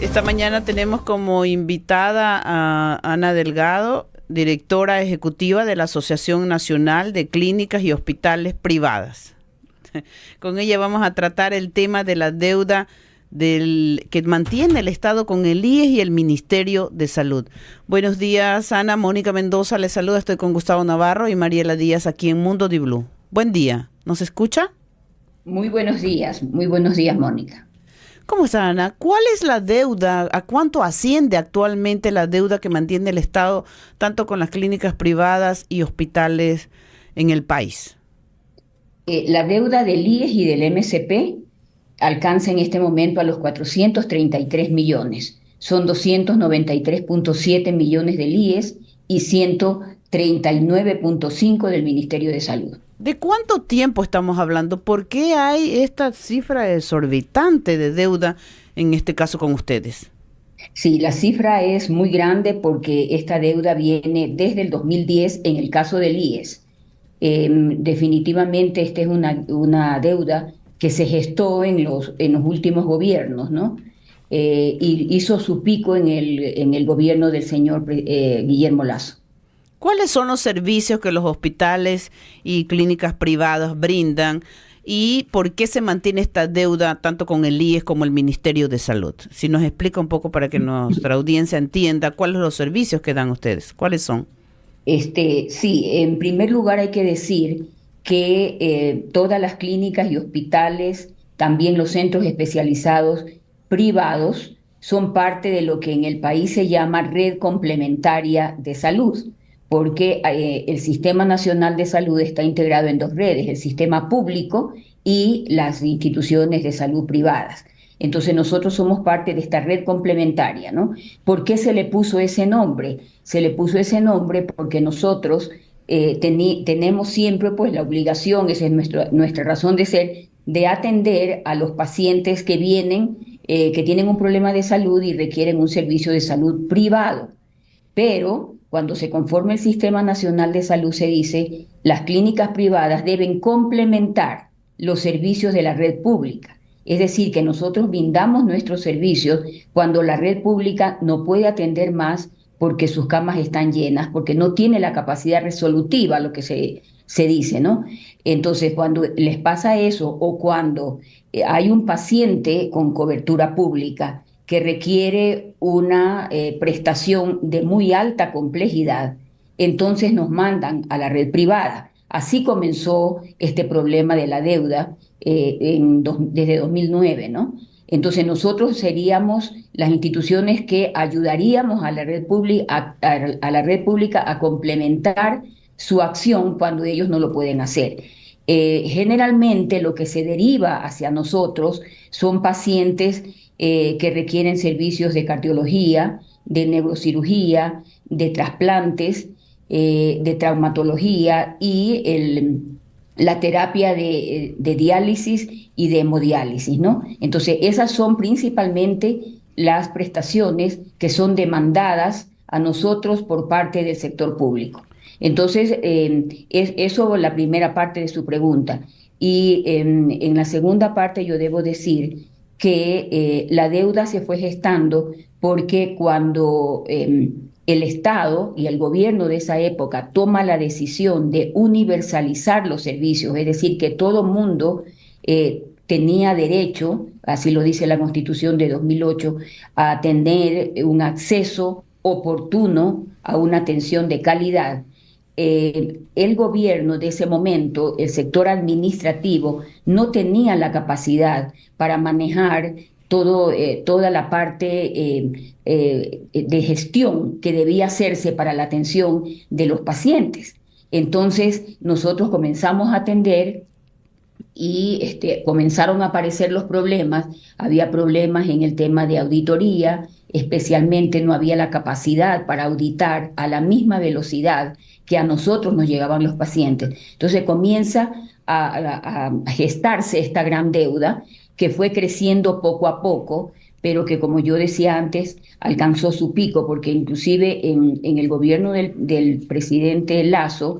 Esta mañana tenemos como invitada a Ana Delgado, directora ejecutiva de la Asociación Nacional de Clínicas y Hospitales Privadas. Con ella vamos a tratar el tema de la deuda que mantiene el Estado con el IES y el Ministerio de Salud. Buenos días, Ana. Mónica Mendoza les saluda. Estoy con Gustavo Navarro y Mariela Díaz aquí en Mundo Di Blue. Buen día. ¿Nos escucha? Muy buenos días, Mónica. ¿Cómo está, Ana? ¿Cuál es la deuda? ¿A cuánto asciende actualmente la deuda que mantiene el Estado tanto con las clínicas privadas y hospitales en el país? La deuda del IES y del MSP alcanza en este momento a los 433 millones. Son 293,7 millones del IES y 139,5 del Ministerio de Salud. ¿De cuánto tiempo estamos hablando? ¿Por qué hay esta cifra exorbitante de deuda, en este caso con ustedes? Sí, la cifra es muy grande porque esta deuda viene desde el 2010 en el caso del IES. Definitivamente esta es una deuda que se gestó en los últimos gobiernos, ¿no? Y hizo su pico en el gobierno del señor Guillermo Lasso. ¿Cuáles son los servicios que los hospitales y clínicas privadas brindan y por qué se mantiene esta deuda tanto con el IES como el Ministerio de Salud? Si nos explica un poco para que nuestra audiencia entienda cuáles son los servicios que dan ustedes, ¿cuáles son? Sí, en primer lugar hay que decir que todas las clínicas y hospitales, también los centros especializados privados, son parte de lo que en el país se llama red complementaria de salud, porque el Sistema Nacional de Salud está integrado en dos redes, el sistema público y las instituciones de salud privadas. Entonces nosotros somos parte de esta red complementaria, ¿no? ¿Por qué se le puso ese nombre? Se le puso ese nombre porque nosotros tenemos siempre pues la obligación, esa es nuestra razón de ser, de atender a los pacientes que vienen, que tienen un problema de salud y requieren un servicio de salud privado. Pero cuando se conforma el Sistema Nacional de Salud se dice las clínicas privadas deben complementar los servicios de la red pública. Es decir, que nosotros brindamos nuestros servicios cuando la red pública no puede atender más porque sus camas están llenas, porque no tiene la capacidad resolutiva, lo que se dice, ¿no? Entonces, cuando les pasa eso o cuando hay un paciente con cobertura pública que requiere una prestación de muy alta complejidad, entonces nos mandan a la red privada. Así comenzó este problema de la deuda desde 2009, ¿no? Entonces nosotros seríamos las instituciones que ayudaríamos a la red pública a la red pública a complementar su acción cuando ellos no lo pueden hacer. Generalmente lo que se deriva hacia nosotros son pacientes que requieren servicios de cardiología, de neurocirugía, de trasplantes, de traumatología y la terapia de diálisis y de hemodiálisis, ¿no? Entonces, esas son principalmente las prestaciones que son demandadas a nosotros por parte del sector público. Entonces, es eso la primera parte de su pregunta. Y en la segunda parte yo debo decir que la deuda se fue gestando porque cuando el Estado y el gobierno de esa época toma la decisión de universalizar los servicios, es decir, que todo mundo tenía derecho, así lo dice la Constitución de 2008, a tener un acceso oportuno a una atención de calidad. El gobierno de ese momento, el sector administrativo, no tenía la capacidad para manejar toda la parte de gestión que debía hacerse para la atención de los pacientes. Entonces nosotros comenzamos a atender y comenzaron a aparecer los problemas. Había problemas en el tema de auditoría, especialmente no había la capacidad para auditar a la misma velocidad que a nosotros nos llegaban los pacientes. Entonces comienza a gestarse esta gran deuda que fue creciendo poco a poco, pero que, como yo decía antes, alcanzó su pico, porque inclusive en el gobierno del presidente Lasso,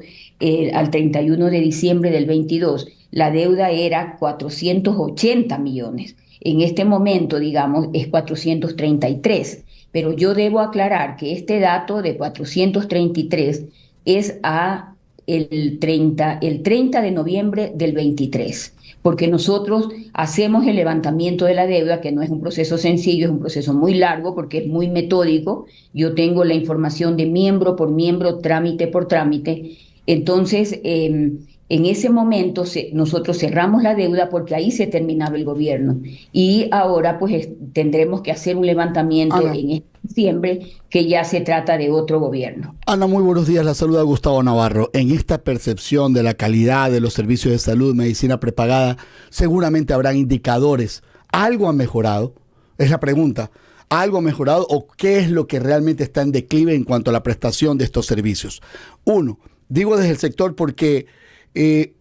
al 31 de diciembre del 22, la deuda era 480 millones. En este momento, digamos, es 433, pero yo debo aclarar que este dato de 433 es el 30 de noviembre del 23, porque nosotros hacemos el levantamiento de la deuda, que no es un proceso sencillo, es un proceso muy largo porque es muy metódico. Yo tengo la información de miembro por miembro, trámite por trámite. Entonces, en ese momento nosotros cerramos la deuda porque ahí se terminaba el gobierno y ahora pues tendremos que hacer un levantamiento Ana, en este diciembre, que ya se trata de otro gobierno. Ana, muy buenos días. La saluda Gustavo Navarro. En esta percepción de la calidad de los servicios de salud, medicina prepagada, seguramente habrán indicadores. ¿Algo ha mejorado? Es la pregunta. ¿Algo ha mejorado o qué es lo que realmente está en declive en cuanto a la prestación de estos servicios? Uno, digo desde el sector porque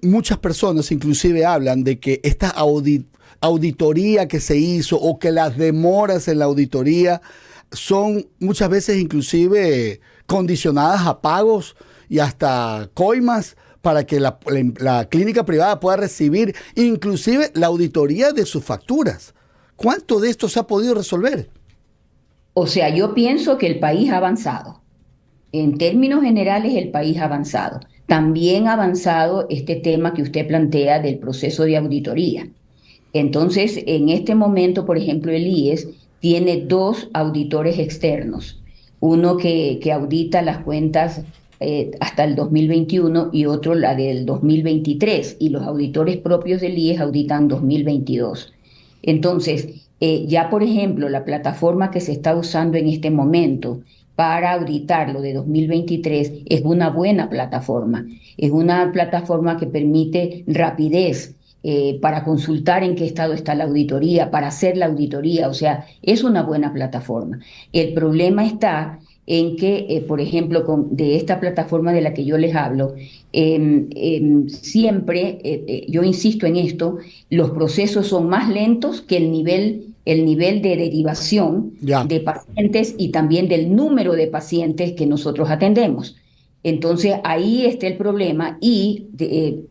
muchas personas inclusive hablan de que esta auditoría que se hizo o que las demoras en la auditoría son muchas veces inclusive condicionadas a pagos y hasta coimas para que la clínica privada pueda recibir inclusive la auditoría de sus facturas. ¿Cuánto de esto se ha podido resolver? O sea, yo pienso que el país ha avanzado. En términos generales, el país ha avanzado. También ha avanzado este tema que usted plantea del proceso de auditoría. Entonces, en este momento, por ejemplo, el IES tiene dos auditores externos. Uno que audita las cuentas hasta el 2021 y otro la del 2023. Y los auditores propios del IES auditan 2022. Entonces, ya por ejemplo, la plataforma que se está usando en este momento para auditar lo de 2023 es una buena plataforma. Es una plataforma que permite rapidez para consultar en qué estado está la auditoría, para hacer la auditoría. O sea, es una buena plataforma. El problema está en que, por ejemplo, de esta plataforma de la que yo les hablo, siempre, yo insisto en esto, los procesos son más lentos que el nivel de derivación Ya. de pacientes y también del número de pacientes que nosotros atendemos. Entonces ahí está el problema y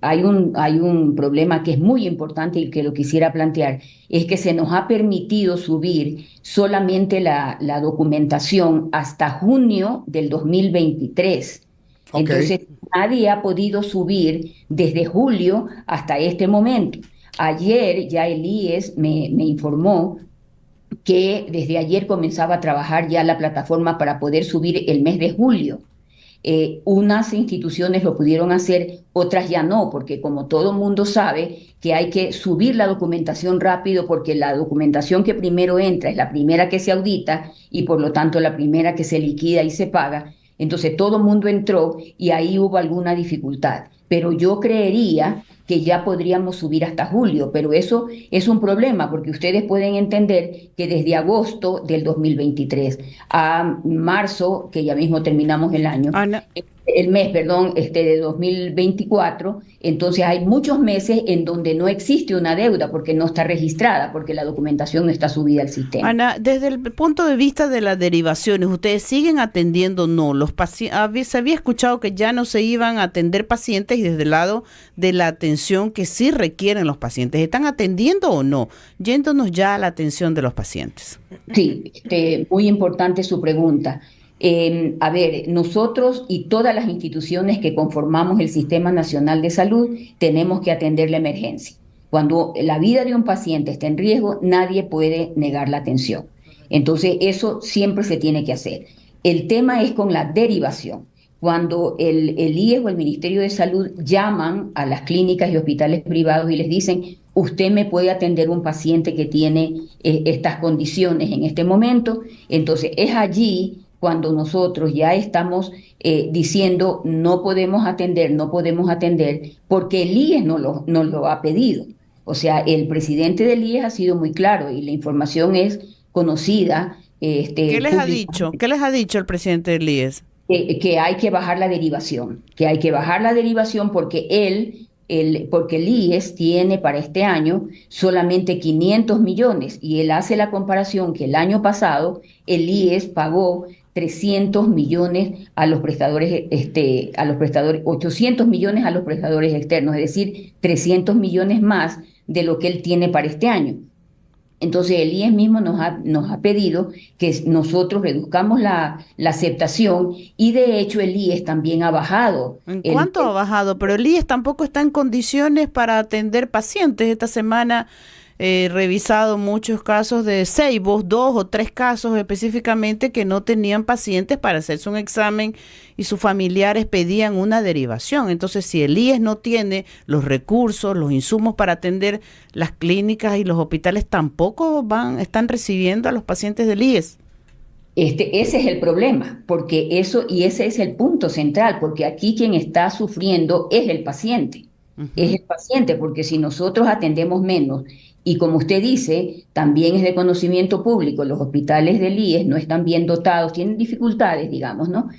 hay un problema que es muy importante y que lo quisiera plantear, es que se nos ha permitido subir solamente la documentación hasta junio del 2023. Ok. Entonces nadie ha podido subir desde julio hasta este momento. Ayer ya el IES me informó que desde ayer comenzaba a trabajar ya la plataforma para poder subir el mes de julio. Unas instituciones lo pudieron hacer, otras ya no, porque como todo mundo sabe que hay que subir la documentación rápido, porque la documentación que primero entra es la primera que se audita y por lo tanto la primera que se liquida y se paga. Entonces todo el mundo entró y ahí hubo alguna dificultad. Pero yo creería que ya podríamos subir hasta julio, pero eso es un problema porque ustedes pueden entender que desde agosto del 2023 a marzo, que ya mismo terminamos el año, Ana, el mes, perdón, de 2024, entonces hay muchos meses en donde no existe una deuda porque no está registrada, porque la documentación no está subida al sistema. Ana, desde el punto de vista de las derivaciones, ¿ustedes siguen atendiendo o no? Se había escuchado que ya no se iban a atender pacientes y desde el lado de la atención que sí requieren los pacientes, ¿están atendiendo o no? Yéndonos ya a la atención de los pacientes. Sí, muy importante su pregunta. A ver, nosotros y todas las instituciones que conformamos el Sistema Nacional de Salud tenemos que atender la emergencia. Cuando la vida de un paciente está en riesgo, nadie puede negar la atención. Entonces, eso siempre se tiene que hacer. El tema es con la derivación. Cuando el IES o el Ministerio de Salud llaman a las clínicas y hospitales privados y les dicen, usted me puede atender un paciente que tiene estas condiciones en este momento, entonces es allí cuando nosotros ya estamos diciendo no podemos atender, porque el IES nos lo ha pedido. O sea, el presidente del IES ha sido muy claro y la información es conocida. ¿Qué les ha dicho? ¿Qué les ha dicho el presidente del IES? Que hay que bajar la derivación, porque porque el IES tiene para este año solamente 500 millones y él hace la comparación que el año pasado el IES pagó 300 millones a los prestadores, 800 millones a los prestadores externos, es decir, 300 millones más de lo que él tiene para este año. Entonces el IES mismo nos ha pedido que nosotros reduzcamos la aceptación y de hecho el IES también ha bajado. ¿En cuánto ha bajado? Pero el IES tampoco está en condiciones para atender pacientes. Esta semana he revisado muchos casos de Ceibos, 2 o 3 casos específicamente que no tenían pacientes para hacerse un examen y sus familiares pedían una derivación. Entonces, si el IES no tiene los recursos, los insumos para atender, las clínicas y los hospitales tampoco están recibiendo a los pacientes del IES. Ese es el problema, porque ese es el punto central, porque aquí quien está sufriendo es el paciente. Es el paciente, porque si nosotros atendemos menos, y como usted dice, también es de conocimiento público, los hospitales del IES no están bien dotados, tienen dificultades, digamos, ¿no?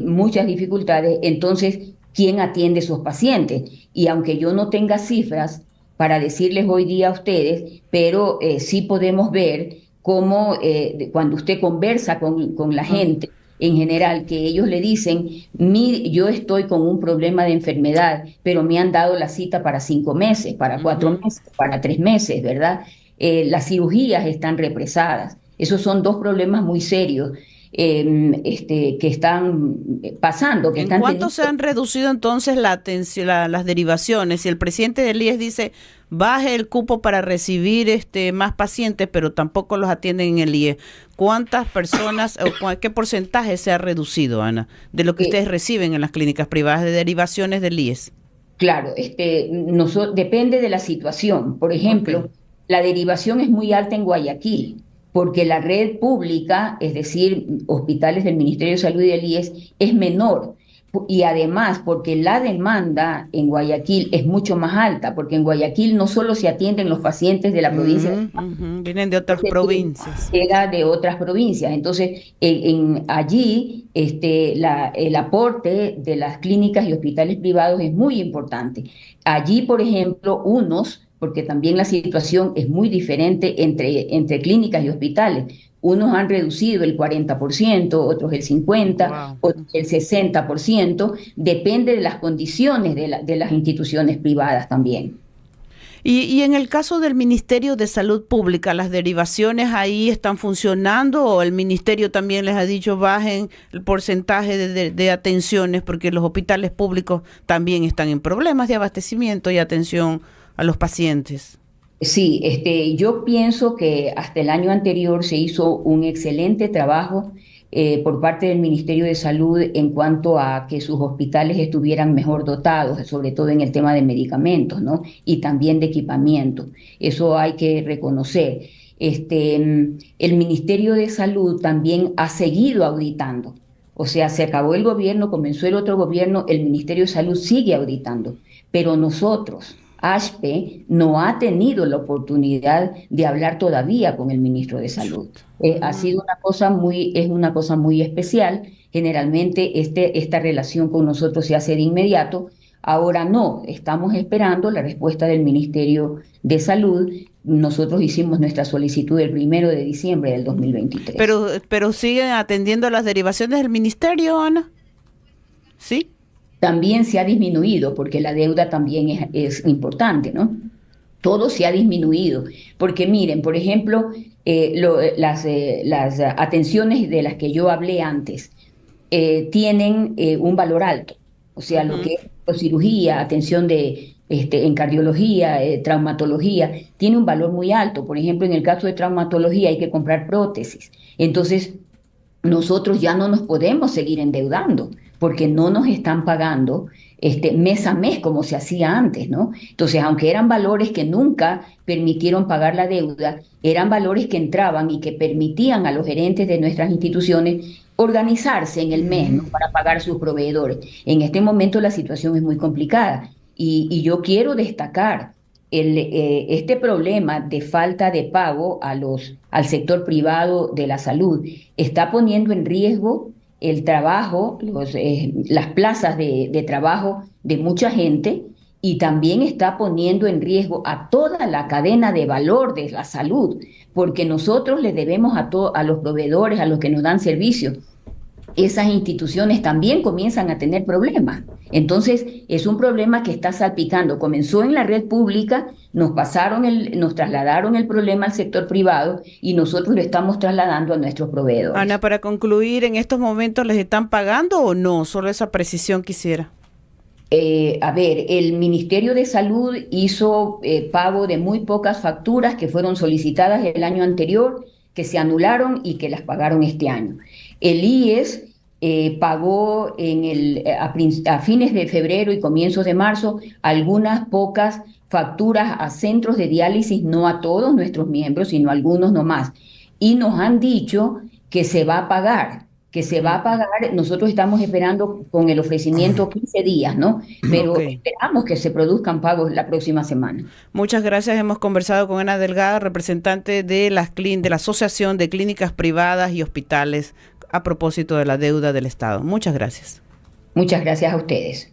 Muchas dificultades, entonces, ¿quién atiende esos pacientes? Y aunque yo no tenga cifras para decirles hoy día a ustedes, pero sí podemos ver cómo cuando usted conversa con la gente, en general, que ellos le dicen, yo estoy con un problema de enfermedad, pero me han dado la cita para 5 meses, para 4 meses, para 3 meses, ¿verdad? Las cirugías están represadas. Esos son dos problemas muy serios que están pasando. ¿En cuánto se han reducido entonces las derivaciones? Si el presidente del IES dice, baje el cupo para recibir más pacientes, pero tampoco los atienden en el IES, ¿cuántas personas o qué porcentaje se ha reducido, Ana, de lo que ustedes reciben en las clínicas privadas de derivaciones del IES? Claro, depende de la situación. Por ejemplo, la derivación es muy alta en Guayaquil, porque la red pública, es decir, hospitales del Ministerio de Salud y del IES, es menor. Y además, porque la demanda en Guayaquil es mucho más alta, porque en Guayaquil no solo se atienden los pacientes de la provincia, vienen de otras provincias. Llega de otras provincias. Entonces, allí el aporte de las clínicas y hospitales privados es muy importante. Allí, por ejemplo, porque también la situación es muy diferente entre clínicas y hospitales. Unos han reducido el 40%, otros el 50%, otros el 60%, depende de las condiciones de las instituciones privadas también. Y en el caso del Ministerio de Salud Pública, ¿las derivaciones ahí están funcionando o el Ministerio también les ha dicho bajen el porcentaje de atenciones porque los hospitales públicos también están en problemas de abastecimiento y atención a los pacientes? Sí, yo pienso que hasta el año anterior se hizo un excelente trabajo por parte del Ministerio de Salud en cuanto a que sus hospitales estuvieran mejor dotados, sobre todo en el tema de medicamentos, ¿no? Y también de equipamiento. Eso hay que reconocer. El Ministerio de Salud también ha seguido auditando. O sea, se acabó el gobierno, comenzó el otro gobierno, el Ministerio de Salud sigue auditando. Pero nosotros, ASHPE, no ha tenido la oportunidad de hablar todavía con el ministro de Salud. Ha sido una cosa muy especial. Generalmente esta relación con nosotros se hace de inmediato. Ahora no, estamos esperando la respuesta del Ministerio de Salud. Nosotros hicimos nuestra solicitud el 1 de diciembre del 2023. Pero siguen atendiendo las derivaciones del ministerio, Ana. ¿Sí? También se ha disminuido, porque la deuda también es importante, ¿no? Todo se ha disminuido, porque miren, por ejemplo, las atenciones de las que yo hablé antes tienen un valor alto, o sea, lo que es cirugía, atención en cardiología, traumatología, tiene un valor muy alto. Por ejemplo, en el caso de traumatología hay que comprar prótesis, entonces nosotros ya no nos podemos seguir endeudando, porque no nos están pagando mes a mes como se hacía antes, ¿no? Entonces, aunque eran valores que nunca permitieron pagar la deuda, eran valores que entraban y que permitían a los gerentes de nuestras instituciones organizarse en el mes, ¿no? Para pagar sus proveedores. En este momento la situación es muy complicada y yo quiero destacar este problema de falta de pago al sector privado de la salud está poniendo en riesgo el trabajo, las plazas de trabajo de mucha gente, y también está poniendo en riesgo a toda la cadena de valor de la salud, porque nosotros le debemos a los proveedores, a los que nos dan servicios, esas instituciones también comienzan a tener problemas. Entonces, es un problema que está salpicando. Comenzó en la red pública, nos trasladaron el problema al sector privado y nosotros lo estamos trasladando a nuestros proveedores. Ana, para concluir, ¿en estos momentos les están pagando o no? Solo esa precisión quisiera. A ver, el Ministerio de Salud hizo pago de muy pocas facturas que fueron solicitadas el año anterior, que se anularon y que las pagaron este año. El IES pagó a fines de febrero y comienzos de marzo algunas pocas facturas a centros de diálisis, no a todos nuestros miembros, sino a algunos nomás. Y nos han dicho que se va a pagar. Nosotros estamos esperando con el ofrecimiento 15 días, ¿no? Pero esperamos que se produzcan pagos la próxima semana. Muchas gracias. Hemos conversado con Ana Delgado, representante de la Asociación de Clínicas Privadas y Hospitales, a propósito de la deuda del Estado. Muchas gracias. Muchas gracias a ustedes.